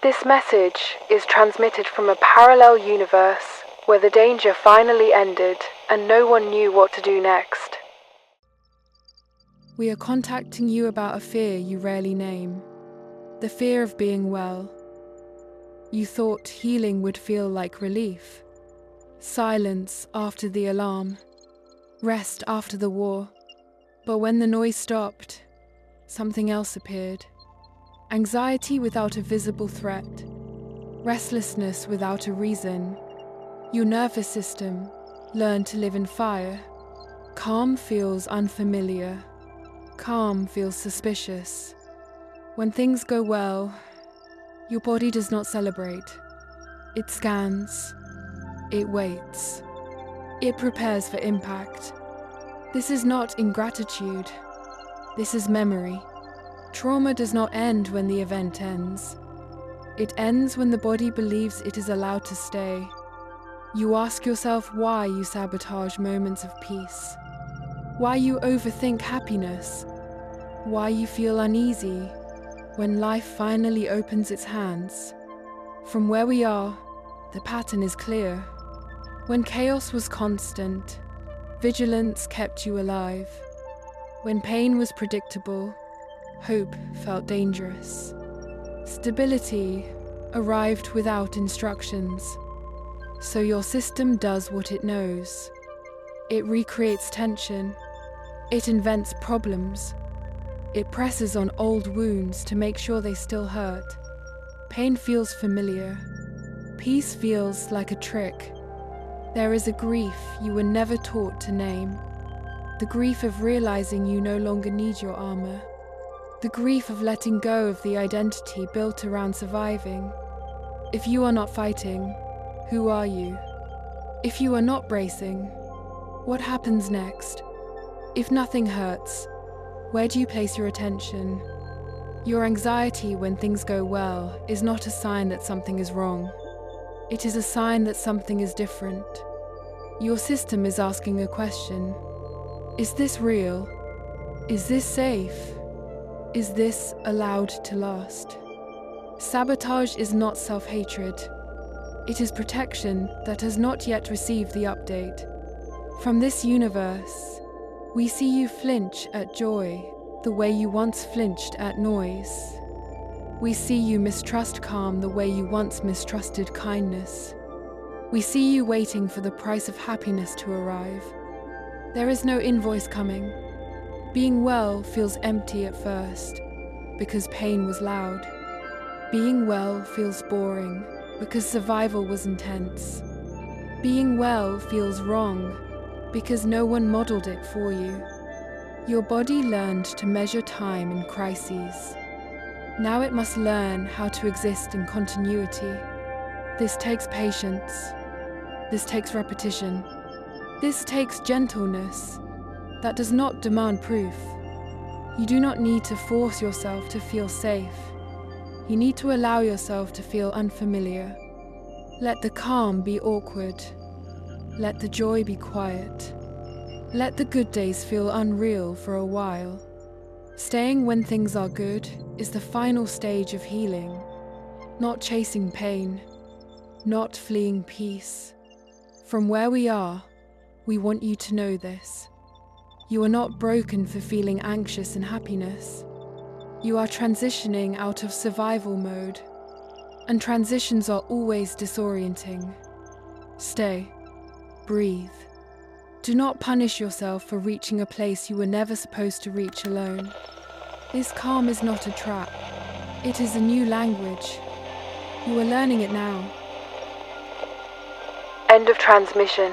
This message is transmitted from a parallel universe where the danger finally ended and no one knew what to do next. We are contacting you about a fear you rarely name. The fear of being well. You thought healing would feel like relief. Silence after the alarm. Rest after the war. But when the noise stopped, something else appeared. Anxiety without a visible threat. Restlessness without a reason. Your nervous system learned to live in fire. Calm feels unfamiliar. Calm feels suspicious. When things go well, your body does not celebrate. It scans. It waits. It prepares for impact. This is not ingratitude. This is memory. Trauma does not end when the event ends. It ends when the body believes it is allowed to stay. You ask yourself why you sabotage moments of peace. Why you overthink happiness. Why you feel uneasy when life finally opens its hands. From where we are, the pattern is clear. When chaos was constant, vigilance kept you alive. When pain was predictable, hope felt dangerous. Stability arrived without instructions. So your system does what it knows. It recreates tension. It invents problems. It presses on old wounds to make sure they still hurt. Pain feels familiar. Peace feels like a trick. There is a grief you were never taught to name. The grief of realizing you no longer need your armor. The grief of letting go of the identity built around surviving. If you are not fighting, who are you? If you are not bracing, what happens next? If nothing hurts, where do you place your attention? Your anxiety when things go well is not a sign that something is wrong. It is a sign that something is different. Your system is asking a question. Is this real? Is this safe? Is this allowed to last? Sabotage is not self-hatred. It is protection that has not yet received the update. From this universe, we see you flinch at joy the way you once flinched at noise. We see you mistrust calm the way you once mistrusted kindness. We see you waiting for the price of happiness to arrive. There is no invoice coming. Being well feels empty at first because pain was loud. Being well feels boring because survival was intense. Being well feels wrong because no one modeled it for you. Your body learned to measure time in crises. Now it must learn how to exist in continuity. This takes patience. This takes repetition. This takes gentleness. That does not demand proof. You do not need to force yourself to feel safe. You need to allow yourself to feel unfamiliar. Let the calm be awkward. Let the joy be quiet. Let the good days feel unreal for a while. Staying when things are good is the final stage of healing. Not chasing pain. Not fleeing peace. From where we are, we want you to know this. You are not broken for feeling anxious and happiness. You are transitioning out of survival mode, and transitions are always disorienting. Stay. Breathe. Do not punish yourself for reaching a place you were never supposed to reach alone. This calm is not a trap. It is a new language. You are learning it now. End of transmission.